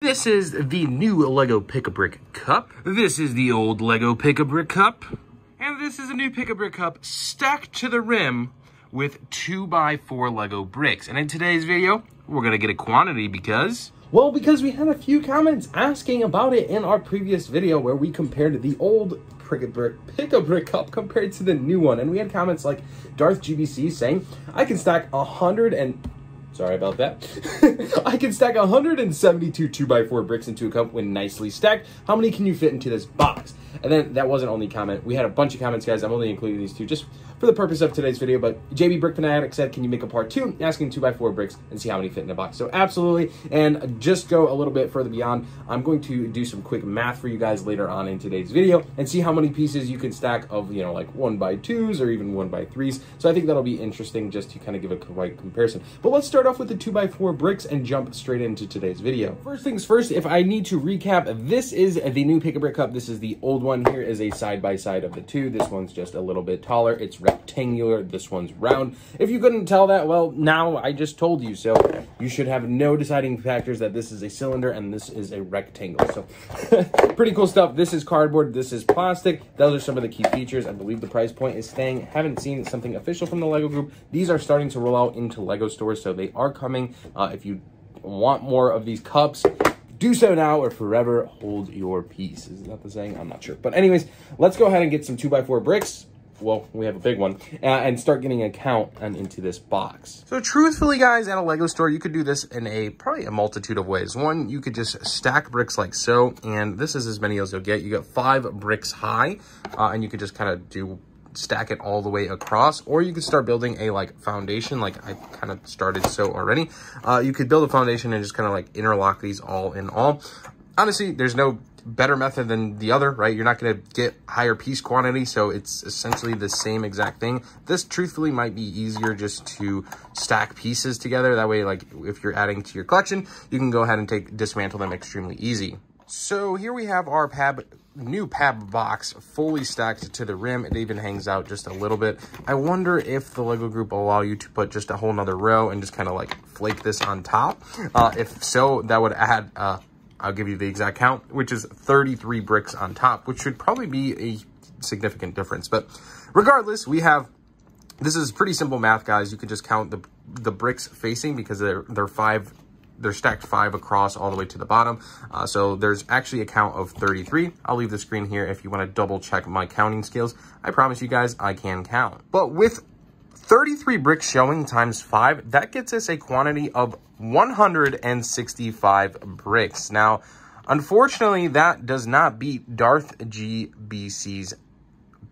This is the new LEGO Pick-a-Brick Cup. This is the old LEGO Pick-a-Brick Cup. And this is a new Pick-a-Brick Cup stacked to the rim with 2x4 LEGO bricks. And in today's video, we're gonna get a quantity because... well, because we had a few comments asking about it in our previous video where we compared the old Pick-a-Brick Cup compared to the new one. And we had comments like Darth GBC saying, I can stack 100 and... sorry about that. I can stack 172 2x4 bricks into a cup when nicely stacked. How many can you fit into this box? And then that wasn't only comment. We had a bunch of comments, guys. I'm only including these two just for the purpose of today's video. But JB Brick Fanatic said, can you make a part 2 asking 2x4 bricks and see how many fit in a box? So absolutely. And just go a little bit further beyond. I'm going to do some quick math for you guys later on in today's video and see how many pieces you can stack of, you know, like 1x2s or even 1x3s. So I think that'll be interesting just to kind of give a right comparison. But let's start off with the 2x4 bricks and jump straight into today's video. First things first, if I need to recap, this is the new Pick-a-Brick Cup. This is the old one. Here is a side-by-side of the two. This one's just a little bit taller. It's rectangular. This one's round. If you couldn't tell that, well, now I just told you. So you should have no deciding factors that this is a cylinder and this is a rectangle. So pretty cool stuff. This is cardboard. This is plastic. Those are some of the key features. I believe the price point is staying. Haven't seen something official from the LEGO group. These are starting to roll out into LEGO stores, so they are coming. If you want more of these cups, do so now or forever hold your peace. Is that the saying? I'm not sure. But anyways, let's go ahead and get some 2x4 bricks. Well, we have a big one, and start getting a count into this box. So truthfully, guys, at a LEGO store, you could do this in probably a multitude of ways. One, you could just stack bricks like so, and this is as many as you'll get. You get 5 bricks high, and you could just kind of stack it all the way across, or you could start building a foundation like I kind of started so already. You could build a foundation and just kind of interlock these all in all. Honestly, there's no better method than the other, right? You're not going to get higher piece quantity, so it's essentially the same exact thing. This truthfully might be easier just to stack pieces together. That way, if you're adding to your collection, you can go ahead and dismantle them extremely easy. So here we have our new PAB box fully stacked to the rim. It even hangs out just a little bit. I wonder if the LEGO group will allow you to put just a whole nother row and just kind of flake this on top. If so, that would add, I'll give you the exact count, which is 33 bricks on top, which should probably be a significant difference. But regardless, this is pretty simple math, guys. You could just count the bricks facing because they're stacked 5 across all the way to the bottom. So there's actually a count of 33. I'll leave the screen here if you want to double check my counting skills. I promise you guys, I can count. But with 33 bricks showing times 5, that gets us a quantity of 165 bricks. Now, unfortunately, that does not beat Darth GBC's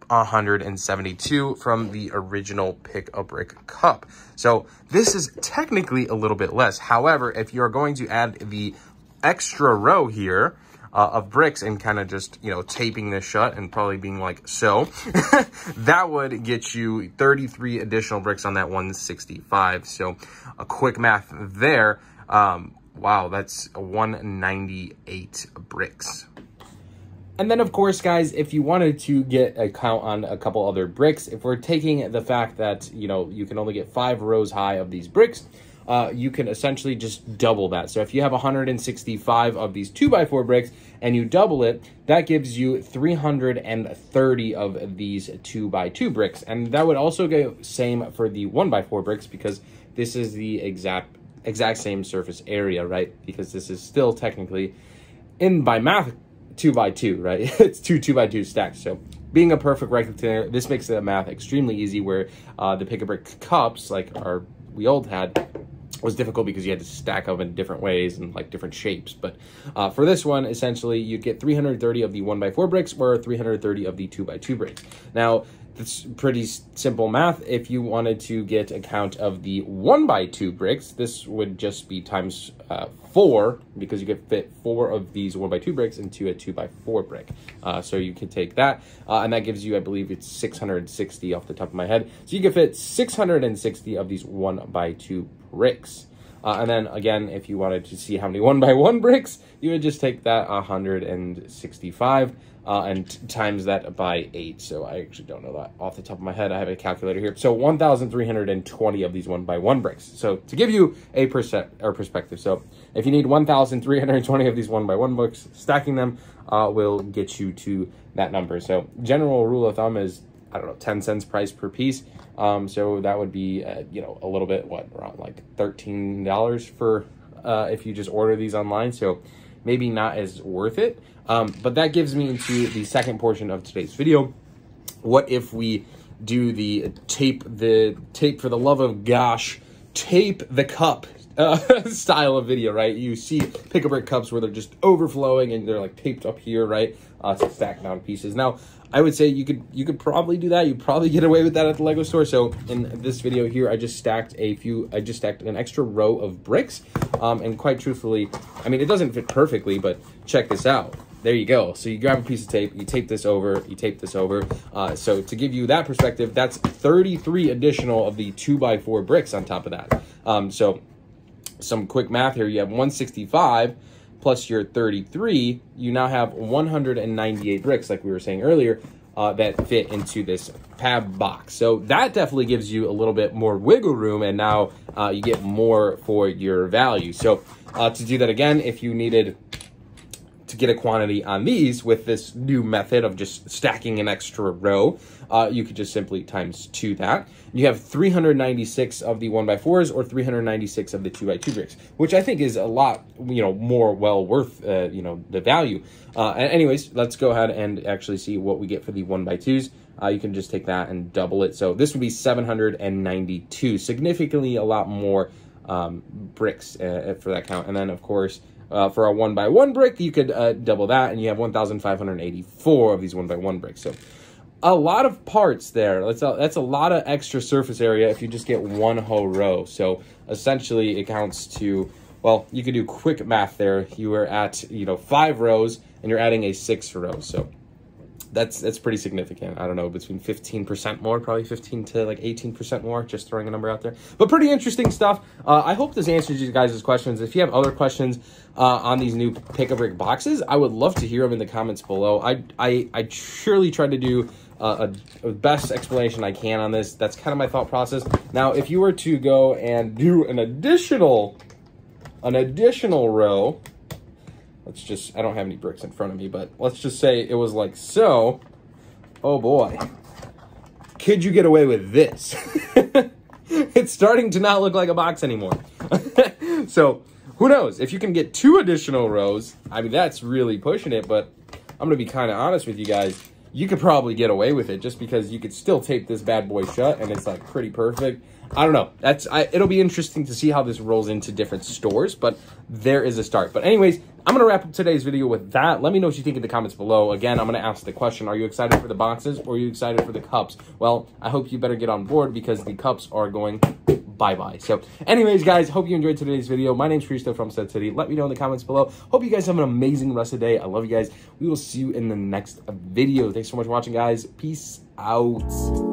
172 from the original Pick-a-Brick Cup. So this is technically a little bit less. However, if you're going to add the extra row here of bricks and kind of just, taping this shut and probably being so, that would get you 33 additional bricks on that 165. So a quick math there. Wow, that's 198 bricks. And then, of course, guys, if you wanted to get a count on a couple other bricks, if we're taking the fact that, you can only get 5 rows high of these bricks, you can essentially just double that. So if you have 165 of these 2x4 bricks and you double it, that gives you 330 of these 2x2 bricks. And that would also go same for the 1x4 bricks because this is the exact same surface area, right? Because this is still technically, by math, 2x2, right? It's 2 2x2 stacks. So being a perfect rectangle, this makes the math extremely easy, where the Pick-a-Brick cups, we old had, was difficult because you had to stack them in different ways and different shapes. But for this one, essentially, you get 330 of the 1x4 bricks or 330 of the 2x2 bricks. Now, that's pretty simple math. If you wanted to get a count of the 1x2 bricks, this would just be times 4, because you could fit 4 of these 1x2 bricks into a 2x4 brick. So you could take that, and that gives you, I believe it's 660 off the top of my head. So you could fit 660 of these 1x2 bricks. And then again, if you wanted to see how many 1x1 bricks, you would just take that 165 and times that by 8. So I actually don't know that off the top of my head. I have a calculator here. So 1,320 of these 1x1 bricks. So to give you a perspective, so if you need 1,320 of these 1x1 bricks, stacking them will get you to that number. So general rule of thumb is, I don't know, 10 cents price per piece. So that would be, you know, a little bit, around like $13 for if you just order these online. So maybe not as worth it. But that gives me into the second portion of today's video. What if we do the tape for the love of gosh, tape the cup style of video, right? You see pick-a-brick cups where they're just overflowing and they're like taped up here, right? To stack down pieces. Now, I would say you could probably do that. You'd probably get away with that at the Lego store. So in this video here, I just stacked an extra row of bricks. And quite truthfully, I mean, it doesn't fit perfectly, but check this out. There you go. So you grab a piece of tape, you tape this over, you tape this over. So to give you that perspective, that's 33 additional of the 2x4 bricks on top of that. So some quick math here. You have 165 plus your 33. You now have 198 bricks, like we were saying earlier, that fit into this PAB box. So that definitely gives you a little bit more wiggle room, and now you get more for your value. So to do that again, if you needed to get a quantity on these with this new method of just stacking an extra row, you could just simply times 2 that. You have 396 of the 1x4s or 396 of the 2x2 bricks, which I think is a lot, you know, more well worth, you know, the value. Anyways, let's go ahead and actually see what we get for the 1x2s. You can just take that and double it. So this would be 792, significantly a lot more bricks for that count. And then, of course, for a 1x1 brick, you could double that, and you have 1,584 of these 1x1 bricks. So a lot of parts there. That's a lot of extra surface area if you just get one whole row. So essentially, it counts to, well, you could do quick math there. You were at, you know, 5 rows, and you're adding a 6th row. So that's pretty significant. I don't know, between 15% more, probably 15 to like 18% more, just throwing a number out there. But pretty interesting stuff. I hope this answers you guys' questions. If you have other questions on these new pick-a-brick boxes, I would love to hear them in the comments below. I surely tried to do a best explanation I can on this. That's kind of my thought process. Now, if you were to go and do an additional row, let's just, I don't have any bricks in front of me, but let's just say it was like so. Oh boy. Could you get away with this? It's starting to not look like a box anymore. So who knows? If you can get 2 additional rows, I mean, that's really pushing it, but I'm going to be kind of honest with you guys. You could probably get away with it just because you could still tape this bad boy shut and it's like pretty perfect. I don't know. It'll be interesting to see how this rolls into different stores, but there is a start. But anyways, I'm going to wrap up today's video with that. Let me know what you think in the comments below. Again, I'm going to ask the question, are you excited for the boxes or are you excited for the cups? Well, I hope you better get on board because the cups are going bye-bye. So anyways, guys, hope you enjoyed today's video. My name's Christo from Set City. Let me know in the comments below. Hope you guys have an amazing rest of the day. I love you guys. We will see you in the next video. Thanks so much for watching, guys. Peace out.